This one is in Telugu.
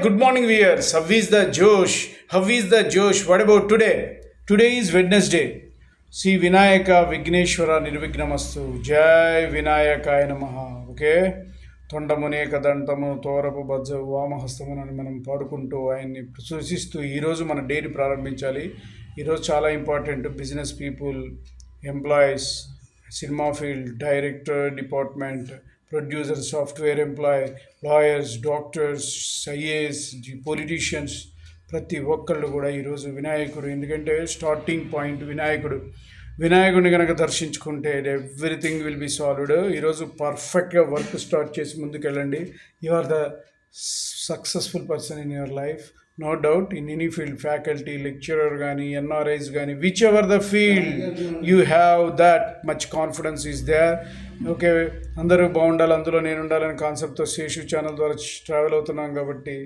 good morning, viewers. How is the Josh? How is the Josh? What about today? Today is Wednesday. See Vinayaka Vigneshwara Nirvignamastu. Jai Vinayakaya Namaha. Okay? తొండమునేక దంతము తోరపు Bajja వామహస్తమునని మనం పాడుకుంటూ ఆయన్ని సూచిస్తూ ఈరోజు మన డేని ప్రారంభించాలి. ఈరోజు చాలా important. Business people, employees, cinema field, director department, producer, software employee, lawyers, doctors, IAS, politicians, ప్రతి ఒక్కళ్ళు కూడా ఈరోజు వినాయకుడు, ఎందుకంటే స్టార్టింగ్ పాయింట్ వినాయకుడిని కనుక దర్శించుకుంటే ఎవ్రీథింగ్ విల్ బి సాల్వ్డ్. ఈరోజు పర్ఫెక్ట్గా వర్క్ స్టార్ట్ చేసి ముందుకెళ్ళండి. You are the successful person in your life, no doubt. In any field, faculty, lecturer కానీ, ఎన్ఆర్ఐస్ కానీ, whichever the field, you have that much confidence is there. Okay, అందరూ బాగుండాలి, అందులో నేను ఉండాలనే కాన్సెప్ట్తో శేషు ఛానల్ ద్వారా ట్రావెల్ అవుతున్నాం కాబట్టి